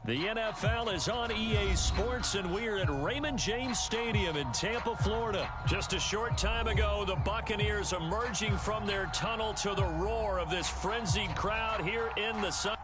The NFL is on EA Sports, and we're at Raymond James Stadium in Tampa, Florida. Just a short time ago, the Buccaneers emerging from their tunnel to the roar of this frenzied crowd here in the sun.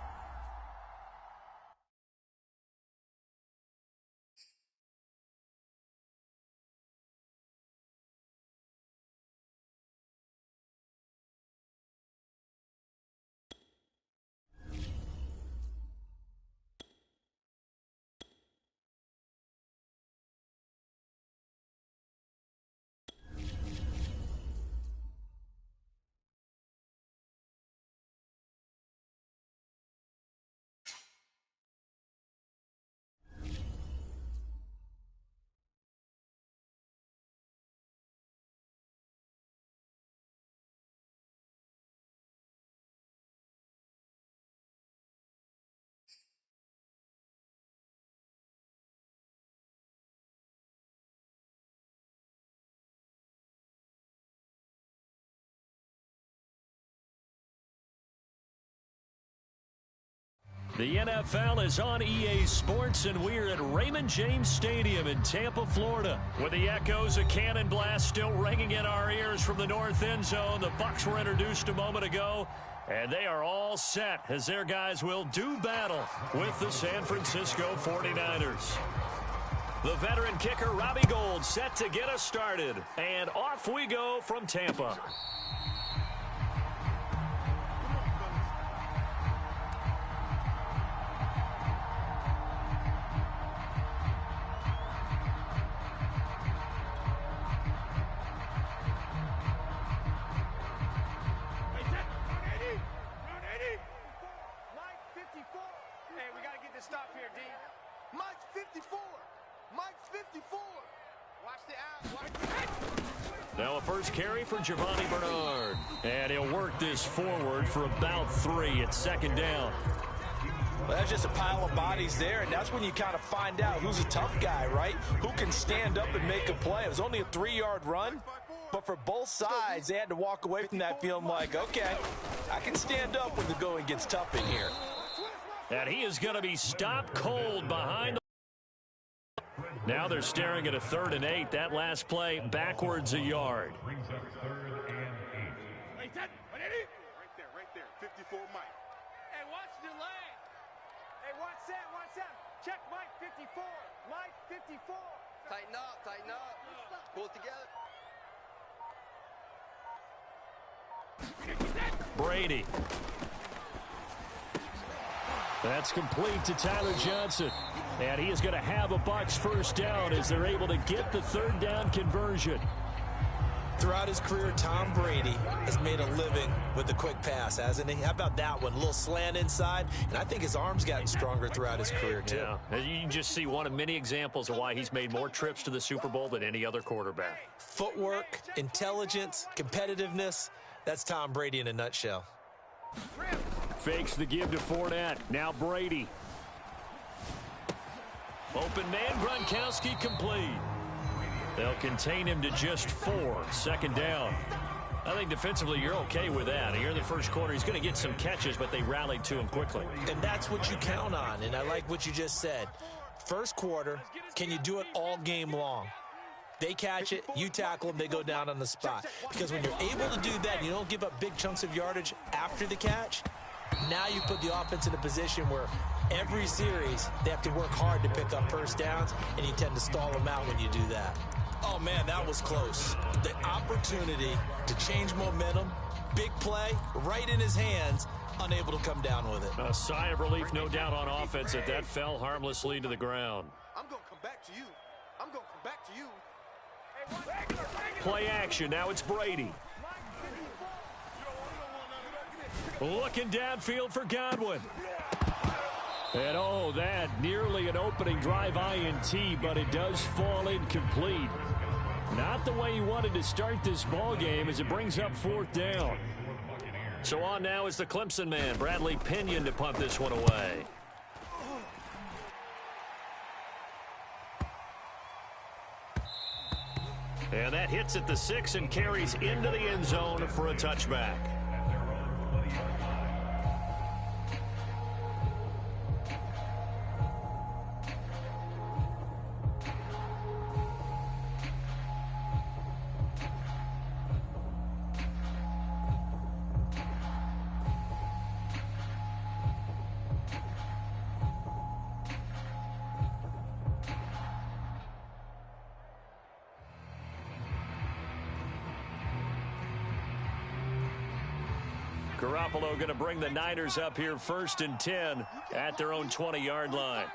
The NFL is on EA Sports, and we're at Raymond James Stadium in Tampa, Florida. With the echoes of cannon blast still ringing in our ears from the north end zone, the Bucs were introduced a moment ago, and they are all set as their guys will do battle with the San Francisco 49ers. The veteran kicker, Robbie Gould, set to get us started, and off we go from Tampa. Stop here, D. Mike's 54. Mike's 54. Watch the out. Now a first carry for Giovanni Bernard. And he'll work this forward for about 3 at second down. Well, that's just a pile of bodies there, and that's when you kind of find out who's a tough guy, right? Who can stand up and make a play. It was only a 3-yard run, but for both sides, they had to walk away from that feeling like, okay, I can stand up when the going gets tough in here. And he is going to be stopped cold behind. Now they're staring at a 3rd and 8. That last play backwards a yard. Right there. 54 Mike. Hey, watch the leg. Hey, watch that. Check Mike 54. Mike 54. Tighten up. Pull it together. Brady. That's complete to Tyler Johnson. And he is going to have a Bucs first down as they're able to get the 3rd down conversion. Throughout his career, Tom Brady has made a living with the quick pass, hasn't he? How about that one? A little slant inside, and I think his arm's gotten stronger throughout his career, too. Yeah, you can just see one of many examples of why he's made more trips to the Super Bowl than any other quarterback. Footwork, intelligence, competitiveness, that's Tom Brady in a nutshell. Fakes the give to Fournette. Now Brady. Open man, Gronkowski complete. They'll contain him to just 4. Second down. I think defensively you're okay with that. Here in the first quarter, he's going to get some catches, but they rallied to him quickly. And that's what you count on, and I like what you just said. First quarter, can you do it all game long? They catch it, you tackle them, they go down on the spot. Because when you're able to do that, and you don't give up big chunks of yardage after the catch, now you put the offense in a position where every series they have to work hard to pick up first downs, and you tend to stall them out when you do that. Oh, man, that was close. The opportunity to change momentum, big play, right in his hands, unable to come down with it. A sigh of relief, no doubt, on offense that that fell harmlessly to the ground. I'm going to come back to you. Play action. Now it's Brady. Looking downfield for Godwin. And oh, that nearly an opening drive INT, but it does fall incomplete. Not the way he wanted to start this ball game as it brings up 4th down. So on now is the Clemson man, Bradley Pinion, to punt this one away. And that hits at the 6 and carries into the end zone for a touchback. Garoppolo going to bring the Niners up here 1st and 10 at their own 20-yard line.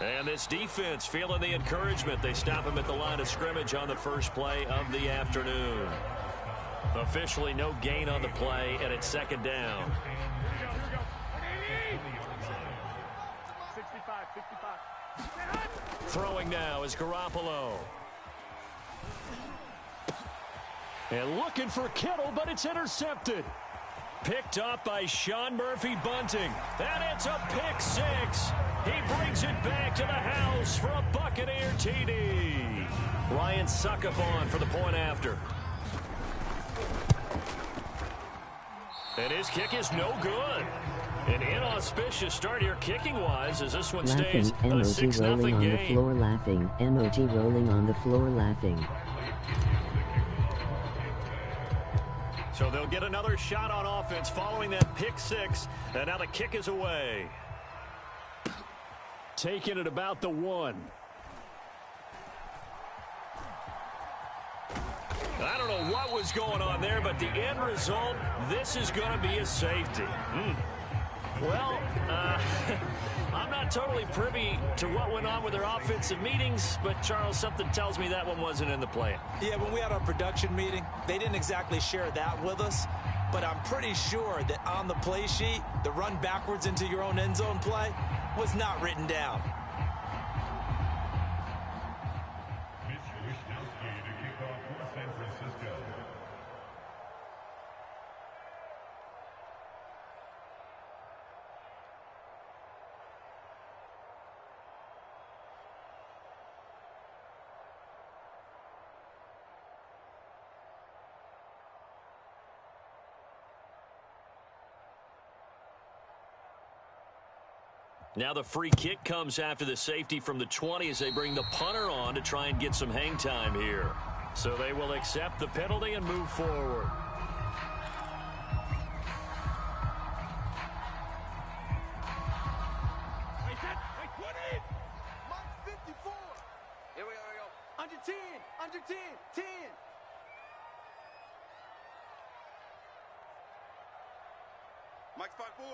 And this defense feeling the encouragement. They stop him at the line of scrimmage on the first play of the afternoon. Officially no gain on the play, and it's 2nd down. 65. Throwing now is Garoppolo. And looking for Kittle, but it's intercepted. Picked up by Sean Murphy-Bunting. And it's a pick 6. He brings it back to the house for a Buccaneer TD. Ryan Suckup for the point after. And his kick is no good. An inauspicious start here kicking-wise as this one stays a 6-0 game. The floor laughing. Emoji rolling on the floor laughing. So they'll get another shot on offense following that pick 6. And now the kick is away. Taking it about the 1. I don't know what was going on there, but the end result, this is going to be a safety. Well, I'm not totally privy to what went on with their offensive meetings, but, Charles, something tells me that one wasn't in the plan. Yeah, when we had our production meeting, they didn't exactly share that with us, but I'm pretty sure that on the play sheet, the run backwards into your own end zone play was not written down. Now the free kick comes after the safety from the 20 as they bring the punter on to try and get some hang time here. So they will accept the penalty and move forward. Mike 54. Here we go. Under 10. Under 10. 10. Mike 54.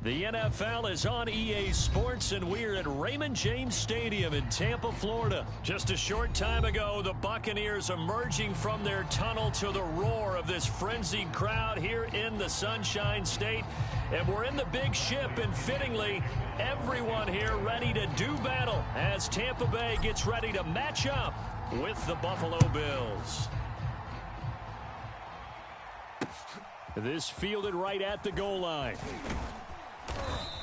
The NFL is on EA Sports, and we're at Raymond James Stadium in Tampa, Florida. Just a short time ago, the Buccaneers emerging from their tunnel to the roar of this frenzied crowd here in the Sunshine State. And we're in the big ship, and fittingly, everyone here ready to do battle as Tampa Bay gets ready to match up with the Buffalo Bills. This fielded right at the goal line.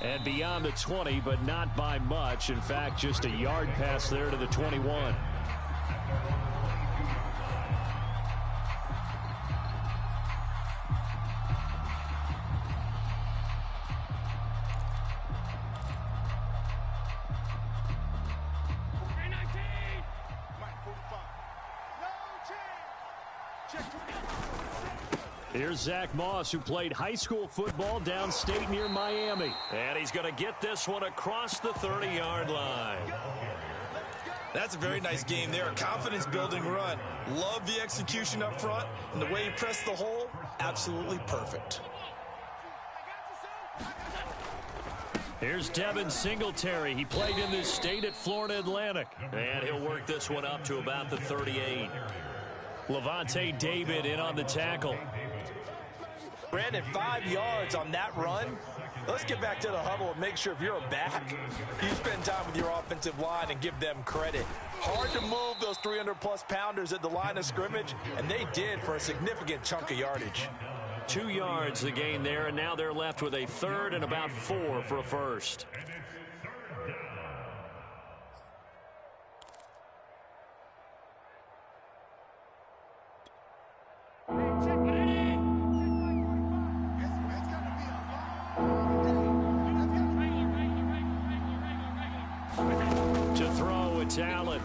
And beyond the 20, but not by much. In fact, just a yard pass there to the 21. Here's Zach Moss, who played high school football downstate near Miami. And he's going to get this one across the 30-yard line. That's a very nice game there. A confidence-building run. Love the execution up front. And the way he pressed the hole, absolutely perfect. Here's Devin Singletary. He played in this state at Florida Atlantic. And he'll work this one up to about the 38. Levante David in on the tackle. Brandon, 5 yards on that run. Let's get back to the huddle and make sure if you're a back, you spend time with your offensive line and give them credit. Hard to move those 300-plus pounders at the line of scrimmage, and they did for a significant chunk of yardage. 2 yards the gain there, and now they're left with a third and about 4 for a first. Allen.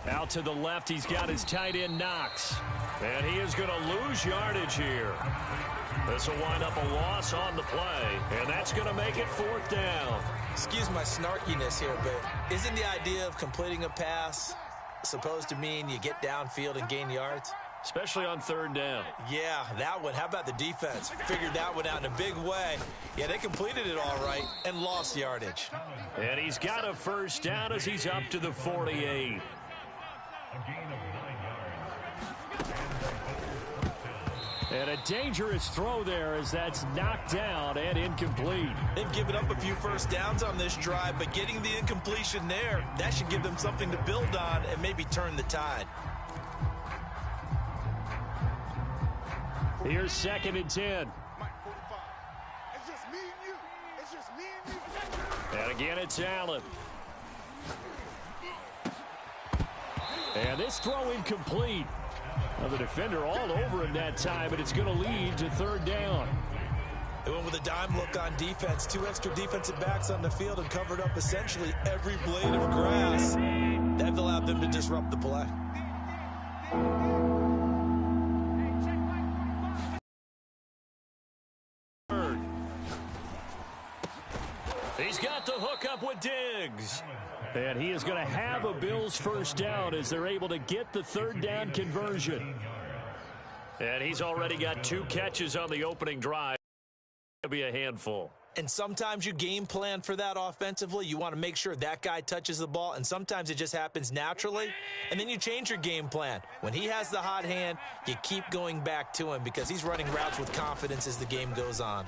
Out to the left, he's got his tight end Knox. And he is going to lose yardage here. This will wind up a loss on the play, and that's going to make it 4th down. Excuse my snarkiness here, but isn't the idea of completing a pass supposed to mean you get downfield and gain yards? Especially on 3rd down. Yeah, that one. How about the defense? Figured that one out in a big way. Yeah, they completed it all right and lost yardage. And he's got a first down as he's up to the 48. And a dangerous throw there as that's knocked down and incomplete. They've given up a few first downs on this drive, but getting the incompletion there, that should give them something to build on and maybe turn the tide. Here's 2nd and 10. It's just me and you. It's just me and you. And again, it's Allen. And this throw incomplete. Well, the defender all over him that time, but it's going to lead to 3rd down. They went with a dime look on defense. 2 extra defensive backs on the field and covered up essentially every blade of grass. That allowed them to disrupt the play. He's got the hook up with Diggs. And he is going to have a Bills first down as they're able to get the 3rd down conversion. And he's already got 2 catches on the opening drive. It'll be a handful. And sometimes you game plan for that offensively. You want to make sure that guy touches the ball, and sometimes it just happens naturally. And then you change your game plan. When he has the hot hand, you keep going back to him because he's running routes with confidence as the game goes on.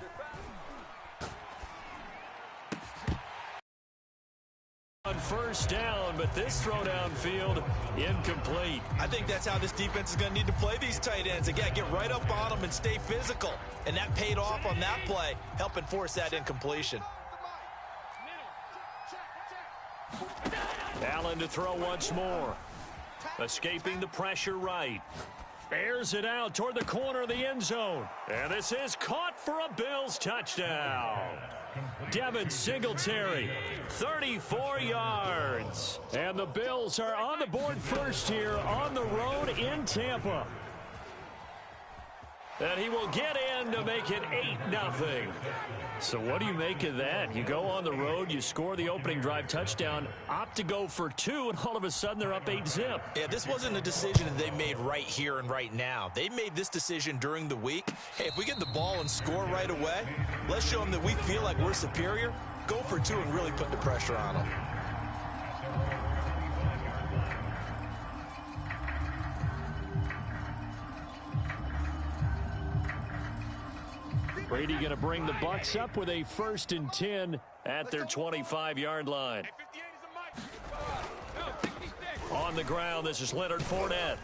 On first down, but this throw downfield incomplete. I think that's how this defense is going to need to play these tight ends. Again, get right up on them and stay physical. And that paid off on that play, helping force that incompletion. Allen to throw once more. Escaping the pressure right. Airs it out toward the corner of the end zone. And this is caught for a Bills touchdown. Devin Singletary, 34 yards. And the Bills are on the board first here on the road in Tampa. And he will get in to make it 8-0. So what do you make of that? You go on the road, you score the opening drive touchdown, opt to go for 2, and all of a sudden they're up 8-zip. Yeah, this wasn't a decision that they made right here and right now. They made this decision during the week. Hey, if we get the ball and score right away, let's show them that we feel like we're superior. Go for 2 and really put the pressure on them. Brady going to bring the Bucs up with a 1st and 10 at their 25-yard line. On the ground, this is Leonard Fournette.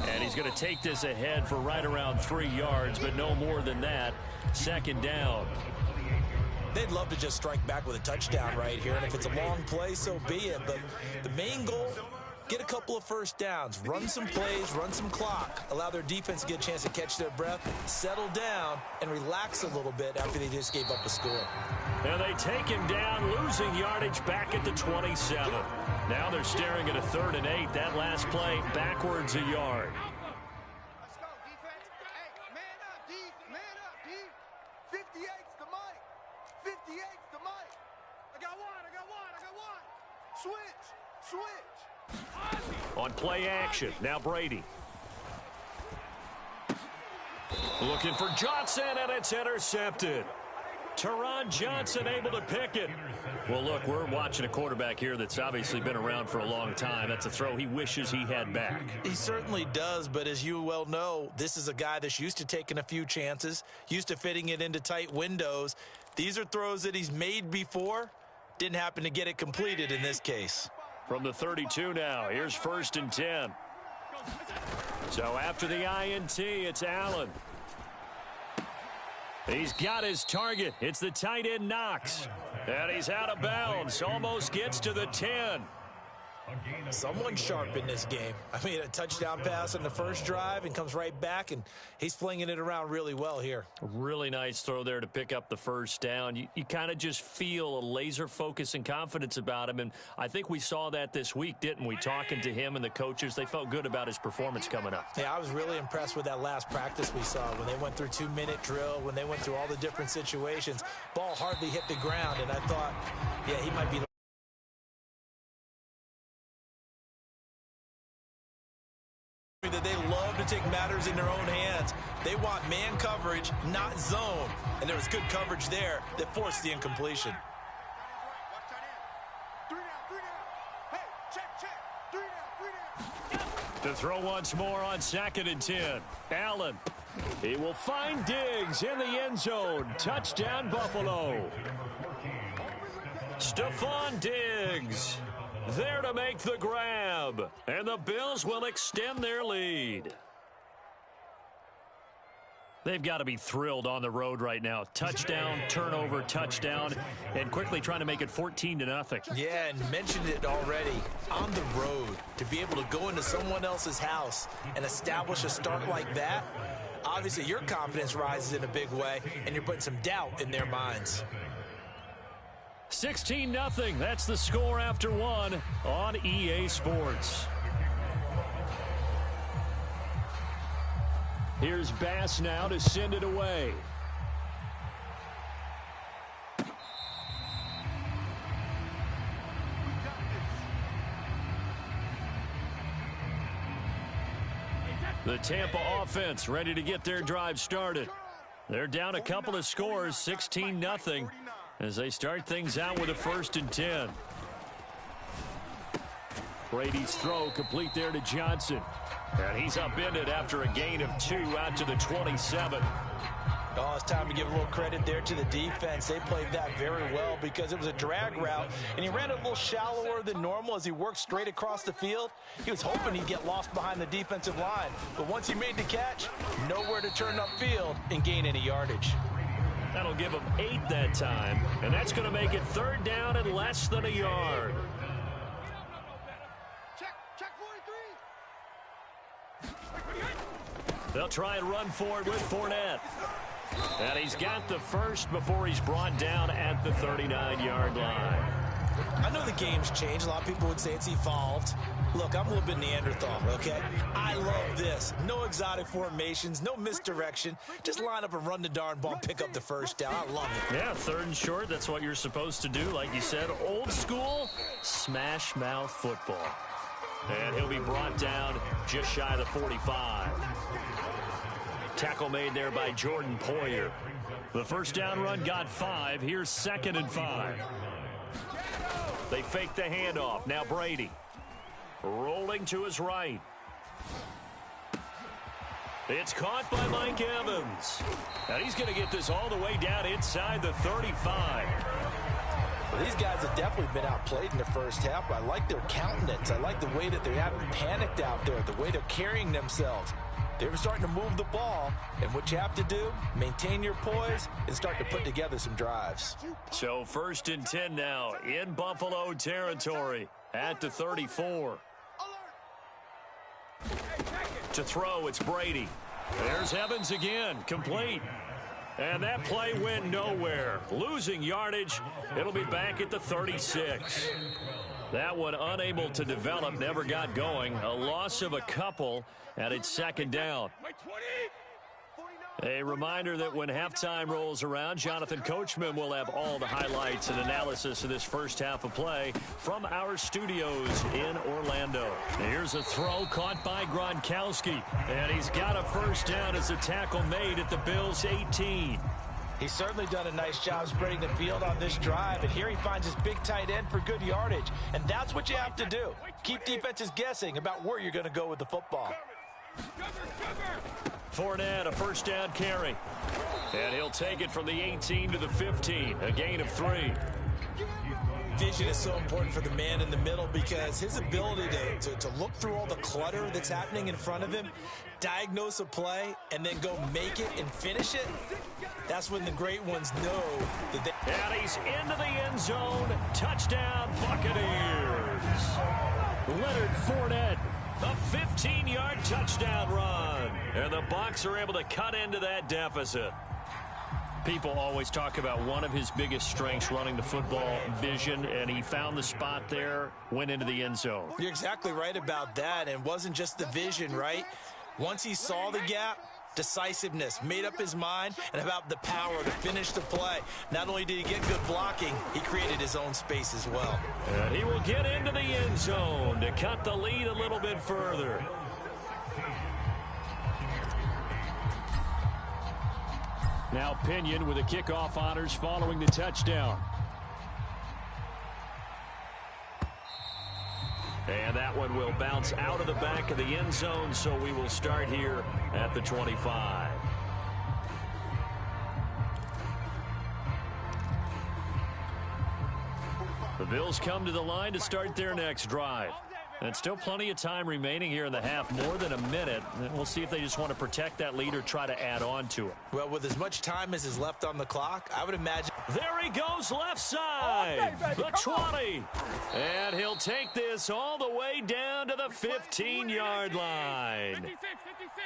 And he's going to take this ahead for right around 3 yards, but no more than that. 2nd down. They'd love to just strike back with a touchdown right here, and if it's a long play, so be it. But the main goal, get a couple of first downs, run some plays, run some clock, allow their defense to get a chance to catch their breath, settle down, and relax a little bit after they just gave up a score. And they take him down, losing yardage back at the 27. Now they're staring at a 3rd and 8. That last play, backwards a yard. Let's go, defense. Hey, man up, D. Man up, D. 58's the mic. 58's the mic. I Switch. On play action, now Brady. Looking for Johnson, and it's intercepted. Teron Johnson able to pick it. Well, look, we're watching a quarterback here that's obviously been around for a long time. That's a throw he wishes he had back. He certainly does, but as you well know, this is a guy that's used to taking a few chances, used to fitting it into tight windows. These are throws that he's made before. Didn't happen to get it completed in this case. From the 32 now, here's 1st and 10. So after the INT, it's Allen. He's got his target. It's the tight end Knox. And he's out of bounds. Almost gets to the 10. Someone sharp in this game. I mean, a touchdown pass on the first drive and comes right back, and he's flinging it around really well here. Really nice throw there to pick up the first down. You kind of just feel a laser focus and confidence about him, and I think we saw that this week, didn't we? Talking to him and the coaches, they felt good about his performance coming up. Yeah, I was really impressed with that last practice we saw when they went through 2-minute drill, when they went through all the different situations. Ball hardly hit the ground, and I thought, yeah, he might be that they love to take matters in their own hands. They want man coverage, not zone. And there was good coverage there that forced the incompletion. To throw once more on 2nd and 10. Allen. He will find Diggs in the end zone. Touchdown, Buffalo. Stephon Diggs there to make the grab. And the Bills will extend their lead. They've got to be thrilled on the road right now. Touchdown, turnover, touchdown, and quickly trying to make it 14-0. Yeah, and mentioned it already. On the road, to be able to go into someone else's house and establish a start like that, obviously your confidence rises in a big way, and you're putting some doubt in their minds. 16-0. That's the score after one on EA Sports. Here's Bass now to send it away. The Tampa offense ready to get their drive started. They're down a couple of scores, 16-0, as they start things out with a 1st and 10. Brady's throw complete there to Johnson. And he's upended after a gain of 2 out to the 27. Oh, it's time to give a little credit there to the defense. They played that very well because it was a drag route, and he ran a little shallower than normal as he worked straight across the field. He was hoping he'd get lost behind the defensive line, but once he made the catch, nowhere to turn upfield and gain any yardage. That'll give him 8 that time, and that's going to make it 3rd down and less than a yard. They'll try and run for it with Fournette. And he's got the first before he's brought down at the 39-yard line. I know the game's changed. A lot of people would say it's evolved. Look, I'm a little bit Neanderthal, okay? I love this. No exotic formations, no misdirection. Just line up and run the darn ball and pick up the first down. I love it. Yeah, 3rd and short. That's what you're supposed to do. Like you said, old school smash mouth football. And he'll be brought down just shy of the 45. Tackle made there by Jordan Poyer. The first down run got 5. Here's 2nd and 5. They fake the handoff. Now Brady. Rolling to his right. It's caught by Mike Evans. And he's going to get this all the way down inside the 35. Well, these guys have definitely been outplayed in the first half, but I like their countenance. I like the way that they haven't panicked out there, the way they're carrying themselves. They're starting to move the ball, and what you have to do, maintain your poise and start to put together some drives. So 1st and 10 now in Buffalo territory at the 34. To throw, it's Brady. There's Evans again, complete. And that play went nowhere. Losing yardage, it'll be back at the 36. That one unable to develop, never got going. A loss of a couple, and it's 2nd down. A reminder that when halftime rolls around, Jonathan Coachman will have all the highlights and analysis of this first half of play from our studios in Orlando. Here's a throw caught by Gronkowski, and he's got a first down as a tackle made at the Bills' 18. He's certainly done a nice job spreading the field on this drive, and here he finds his big tight end for good yardage, and that's what you have to do. Keep defenses guessing about where you're going to go with the football. Fournette, a first down carry. And he'll take it from the 18 to the 15, a gain of 3. Vision is so important for the man in the middle because his ability to look through all the clutter that's happening in front of him, diagnose a play, and then go make it and finish it, that's when the great ones know that they... And he's into the end zone. Touchdown, Buccaneers. Leonard Fournette, a 15-yard touchdown run. And the Bucs are able to cut into that deficit. People always talk about one of his biggest strengths running the football, vision, and he found the spot there, went into the end zone. You're exactly right about that, and it wasn't just the vision, right? Once he saw the gap, decisiveness, made up his mind, and about the power to finish the play. Not only did he get good blocking, he created his own space as well. And he will get into the end zone to cut the lead a little bit further. Now Pinion with the kickoff honors following the touchdown. And that one will bounce out of the back of the end zone, so we will start here at the 25. The Bills come to the line to start their next drive. And still plenty of time remaining here in the half, more than a minute. And we'll see if they just want to protect that lead or try to add on to it. Well, with as much time as is left on the clock, I would imagine... There he goes left side, the 20. And he'll take this all the way down to the 15-yard line.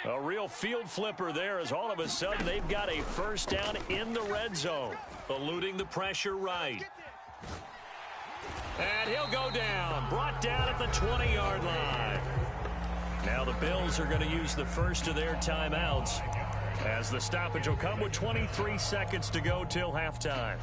A real field flipper there as all of a sudden they've got a first down in the red zone, eluding the pressure right. And he'll go down, brought down at the 20-yard line. Now the Bills are going to use the first of their timeouts as the stoppage will come with 23 seconds to go till halftime.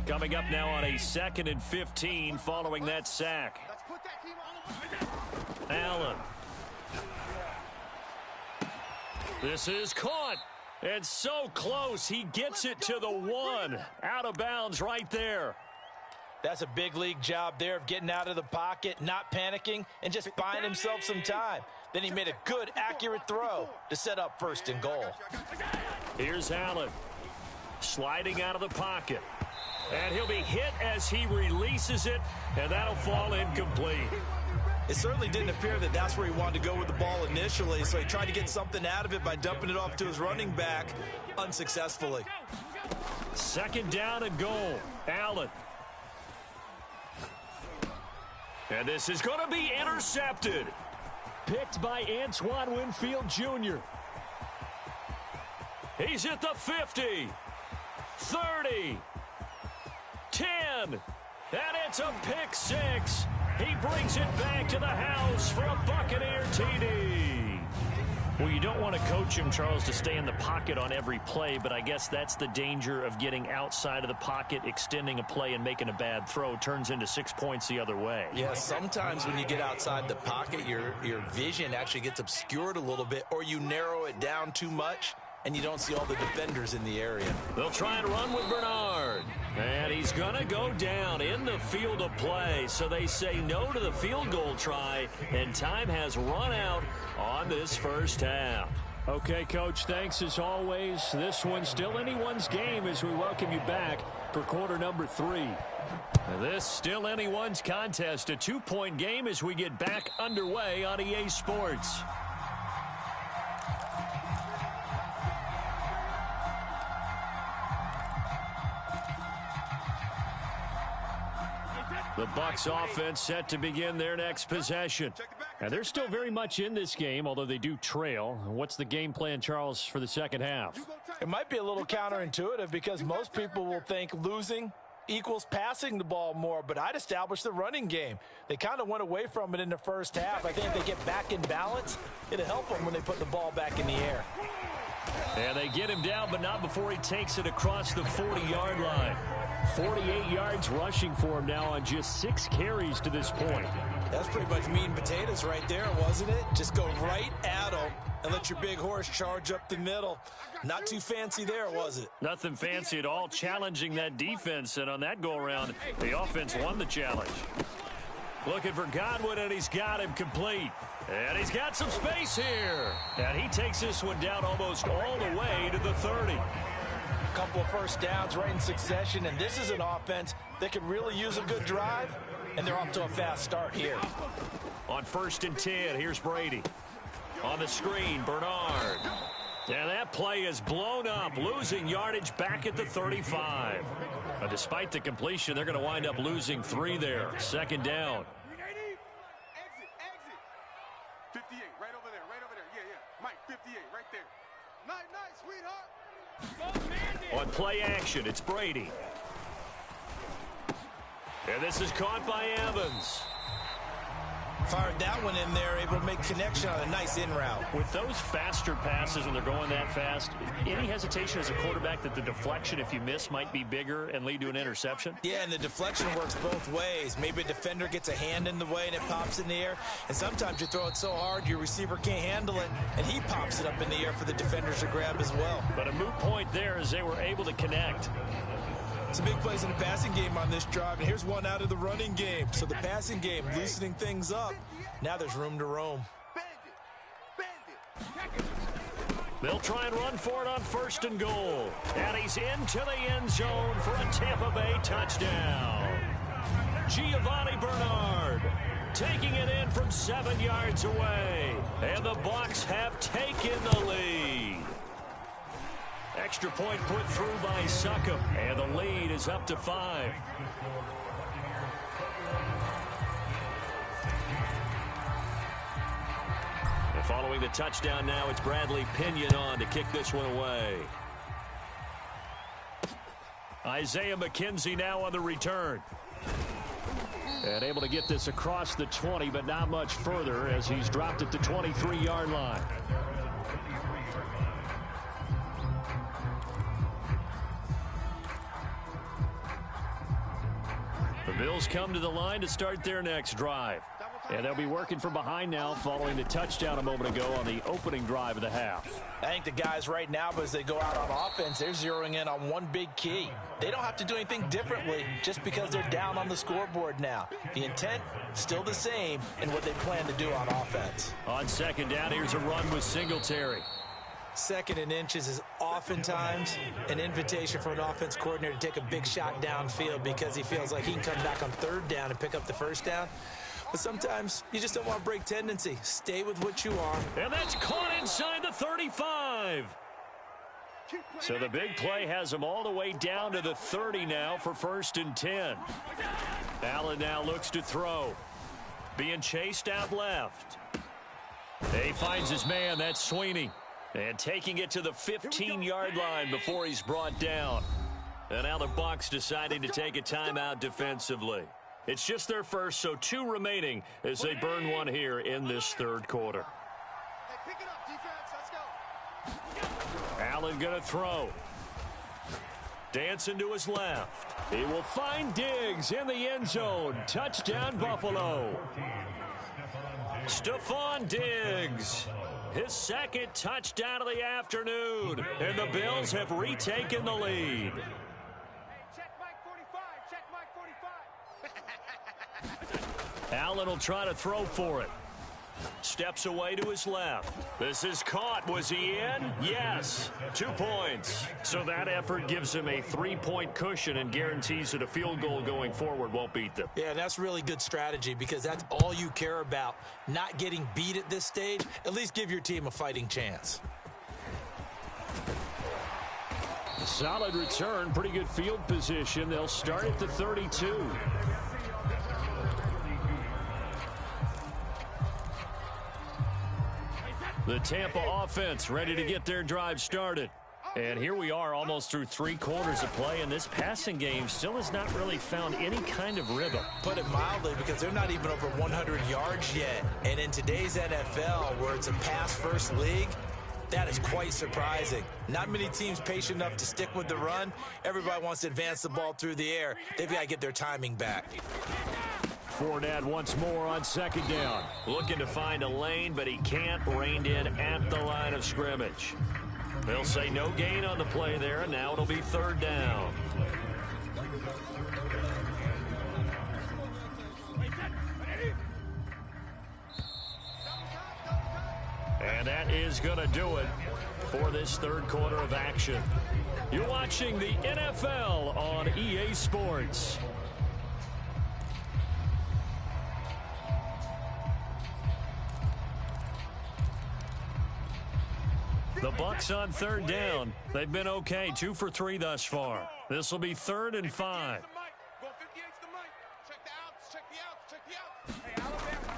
Coming up now on a 2nd and 15 following that sack. Allen. This is caught. And so close, he gets it to the 1. Out of bounds right there. That's a big league job there of getting out of the pocket, not panicking, and just buying himself some time. Then he made a good, accurate throw to set up 1st and goal. Here's Allen, sliding out of the pocket. And he'll be hit as he releases it, and that'll fall incomplete. It certainly didn't appear that that's where he wanted to go with the ball initially, so he tried to get something out of it by dumping it off to his running back unsuccessfully. 2nd down and goal. Allen. And this is going to be intercepted. Picked by Antoine Winfield Jr. He's at the 50, 30, 10, and it's a pick 6. He brings it back to the house for a Buccaneer TD. Well, you don't want to coach him, Charles, to stay in the pocket on every play, but I guess that's the danger of getting outside of the pocket, extending a play, and making a bad throw. Turns into 6 points the other way. Yeah, sometimes when you get outside the pocket, your vision actually gets obscured a little bit, or you narrow it down too much, and you don't see all the defenders in the area. They'll try and run with Bernard. And he's going to go down in the field of play. So they say no to the field goal try, and time has run out on this first half. Okay, Coach, thanks as always. This one's still anyone's game as we welcome you back for quarter number 3. This still anyone's contest, a 2-point game as we get back underway on EA Sports. The Bucs offense set to begin their next possession. And they're still very much in this game, although they do trail. What's the game plan, Charles, for the second half? It might be a little counterintuitive because most people will think losing equals passing the ball more, but I'd establish the running game. They kind of went away from it in the first half. I think if they get back in balance, it'll help them when they put the ball back in the air. And they get him down, but not before he takes it across the 40-yard line. 48 yards rushing for him now on just 6 carries to this point. That's pretty much meat and potatoes right there, wasn't it? Just go right at them and let your big horse charge up the middle. Not too fancy there, was it? Nothing fancy at all, challenging that defense. And on that go-around, the offense won the challenge. Looking for Godwin, and he's got him complete. And he's got some space here. And he takes this one down almost all the way to the 30. A couple of first downs right in succession, and this is an offense that could really use a good drive, and they're off to a fast start here. On 1st and 10, here's Brady. On the screen, Bernard. And that play is blown up, losing yardage back at the 35. But despite the completion, they're going to wind up losing 3 there. 2nd down. Exit. 58, right over there. Yeah. Mike, 58, right there. Nice, sweetheart. On play action, it's Brady. And this is caught by Evans. Fired that one in there, able to make connection on a nice in route. With those faster passes, and they're going that fast, any hesitation as a quarterback that the deflection, if you miss, might be bigger and lead to an interception? Yeah, and the deflection works both ways. Maybe a defender gets a hand in the way and it pops in the air, and sometimes you throw it so hard your receiver can't handle it, and he pops it up in the air for the defenders to grab as well. But a moot point there as they were able to connect. Some big plays in the passing game on this drive, and here's one out of the running game. So the passing game loosening things up. Now there's room to roam. They'll try and run for it on 1st and goal. And he's into the end zone for a Tampa Bay touchdown. Giovanni Bernard taking it in from 7 yards away. And the Bucs have taken the lead. Extra point put through by Succop, and the lead is up to 5. And following the touchdown now, it's Bradley Pinion on to kick this one away. Isaiah McKenzie now on the return. And able to get this across the 20, but not much further as he's dropped at the 23-yard line. The Bills come to the line to start their next drive. And they'll be working from behind now following the touchdown a moment ago on the opening drive of the half. I think the guys right now, as they go out on offense, they're zeroing in on one big key. They don't have to do anything differently just because they're down on the scoreboard now. The intent, still the same in what they plan to do on offense. On 2nd down, here's a run with Singletary. 2nd and inches is oftentimes an invitation for an offense coordinator to take a big shot downfield because he feels like he can come back on 3rd down and pick up the 1st down. But sometimes you just don't want to break tendency. Stay with what you are. And that's caught inside the 35. So the big play has him all the way down to the 30 now for 1st and 10. Allen now looks to throw. Being chased out left. He finds his man. That's Sweeney. And taking it to the 15-yard line before he's brought down. And now the Bucs deciding to take a timeout defensively. It's just their first, so 2 remaining as they burn one here in this 3rd quarter. Hey, pick it up, defense. Let's go. Allen going to throw. Dancing to his left. He will find Diggs in the end zone. Touchdown, Buffalo. Stephon Diggs. His 2nd touchdown of the afternoon. And the Bills have retaken the lead. Hey, check Mike 45. Check Mike 45. Allen will try to throw for it. Steps away to his left. This is caught. Was he in? Yes. 2 points. So that effort gives him a 3-point cushion and guarantees that a field goal going forward won't beat them. Yeah, that's really good strategy because that's all you care about. Not getting beat at this stage. At least give your team a fighting chance. Solid return. Pretty good field position. They'll start at the 32. The Tampa offense ready to get their drive started. And here we are almost through 3 quarters of play, and this passing game still has not really found any kind of rhythm. Put it mildly, because they're not even over 100 yards yet. And in today's NFL, where it's a pass-first league, that is quite surprising. Not many teams patient enough to stick with the run. Everybody wants to advance the ball through the air. They've got to get their timing back. Fournette once more on 2nd down. Looking to find a lane, but he can't. Reined in at the line of scrimmage. They'll say no gain on the play there, and now it'll be 3rd down. And that is going to do it for this 3rd quarter of action. You're watching the NFL on EA Sports. The Bucs on 3rd down. They've been okay, 2 for 3 thus far. This will be 3rd and 5.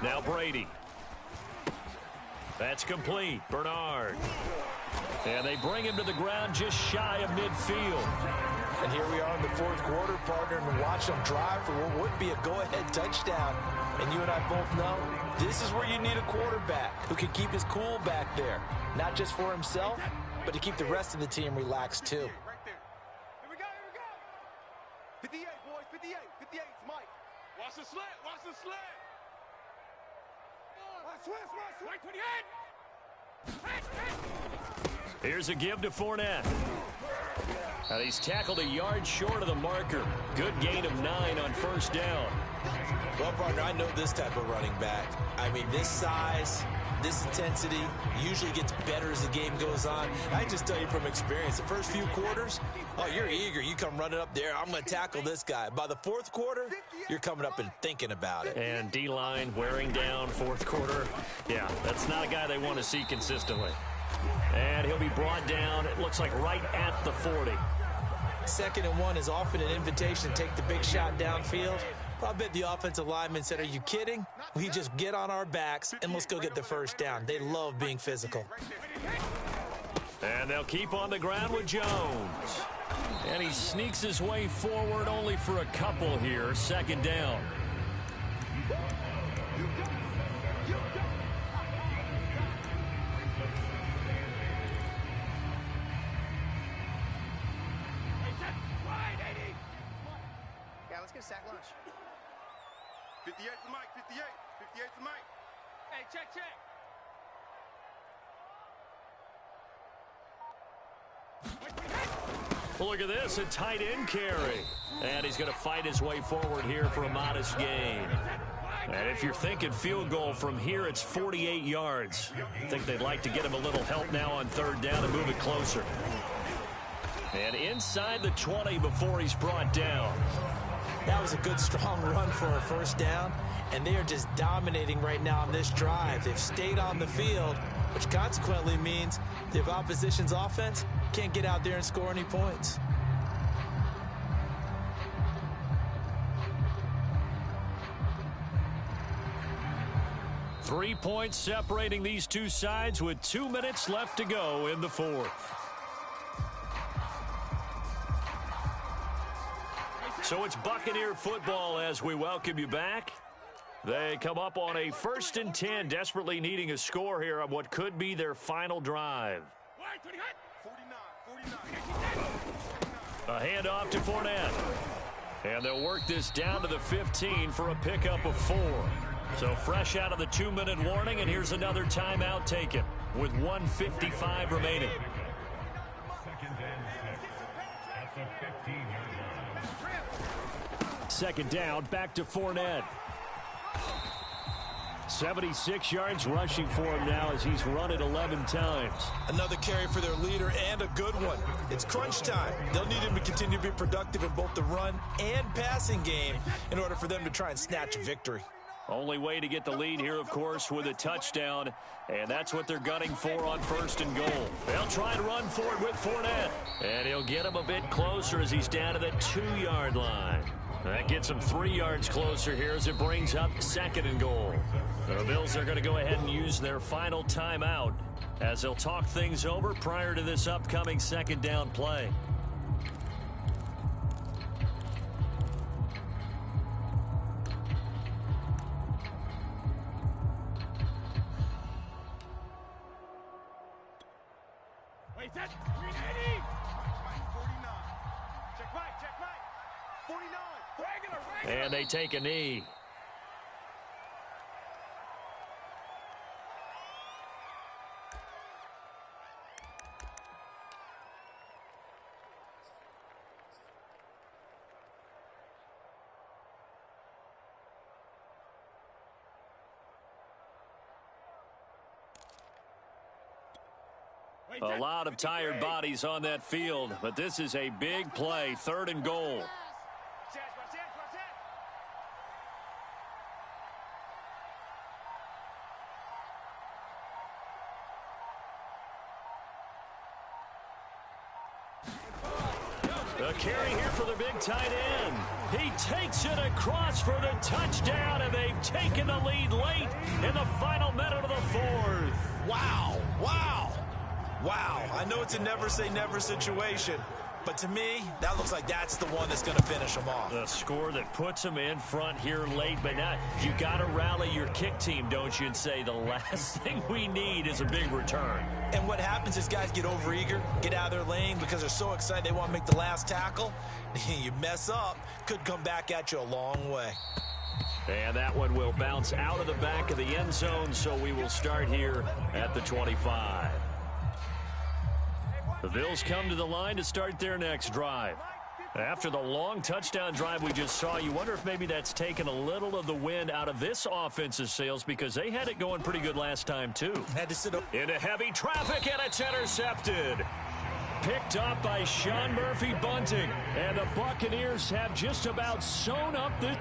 Now Brady. That's complete. Bernard. And they bring him to the ground just shy of midfield. And here we are in the 4th quarter, partner, and watch them drive for what would be a go-ahead touchdown. And you and I both know this is where you need a quarterback who can keep his cool back there. Not just for himself, but to keep the rest of the team relaxed too. Right there. Here we go, here we go. 58, boys, 58. 58, it's Mike. Watch the slant, watch the slant. Watch 28. Here's a give to Fournette. And he's tackled a yard short of the marker. Good gain of 9 on 1st down. Well, partner, I know this type of running back. I mean, this size, this intensity usually gets better as the game goes on. I just tell you from experience, the first few quarters, oh, you're eager. You come running up there. I'm going to tackle this guy. By the 4th quarter, you're coming up and thinking about it. And D-line wearing down 4th quarter. Yeah, that's not a guy they want to see consistently. And he'll be brought down, it looks like right at the 40. 2nd and 1 is often an invitation to take the big shot downfield. I bet the offensive lineman said, are you kidding? We just get on our backs and let's go get the 1st down. They love being physical. And they'll keep on the ground with Jones. And he sneaks his way forward only for a couple here. 2nd down. Yeah, let's get a sack lunch. 58 for Mike, 58. 58 for Mike. Hey, check. Well, look at this, a tight end carry. And he's going to fight his way forward here for a modest gain. And if you're thinking field goal from here, it's 48 yards. I think they'd like to get him a little help now on 3rd down and move it closer. And inside the 20 before he's brought down. That was a good, strong run for a 1st down, and they are just dominating right now on this drive. They've stayed on the field, which consequently means the opposition's offense can't get out there and score any points. Three points separating these two sides with 2 minutes left to go in the 4th. So it's Buccaneer football as we welcome you back. They come up on a 1st and 10, desperately needing a score here on what could be their final drive. 49. A handoff to Fournette. And they'll work this down to the 15 for a pickup of 4. So fresh out of the 2-minute warning, and here's another timeout taken with 1:55 remaining. 2nd down, back to Fournette. 76 yards rushing for him now as he's run it 11 times. Another carry for their leader, and a good one. It's crunch time. They'll need him to continue to be productive in both the run and passing game in order for them to try and snatch a victory. Only way to get the lead here, of course, with a touchdown, and that's what they're gunning for on 1st and goal. They'll try to run for it with Fournette, and he'll get him a bit closer as he's down to the 2-yard line. That gets him 3 yards closer here as it brings up 2nd and goal. The Bills are going to go ahead and use their final timeout as they'll talk things over prior to this upcoming 2nd down play. Wait, that's 380. Check right. 49. Regular. And they take a knee. A lot of tired bodies on that field, but this is a big play, 3rd and goal. The carry here for the big tight end. He takes it across for the touchdown, and they've taken the lead late in the final minute of the 4th. Wow. I know it's a never-say-never situation, but to me, that looks like that's the one that's going to finish them off. The score that puts them in front here late, but now you got to rally your kick team, don't you, and say the last thing we need is a big return. And what happens is guys get overeager, get out of their lane because they're so excited they want to make the last tackle. You mess up, could come back at you a long way. And that one will bounce out of the back of the end zone, so we will start here at the 25. The Bills come to the line to start their next drive. After the long touchdown drive we just saw, you wonder if maybe that's taken a little of the wind out of this offensive sails because they had it going pretty good last time, too. Had to sit up into heavy traffic, and it's intercepted. Picked up by Sean Murphy-Bunting. And the Buccaneers have just about sewn up this.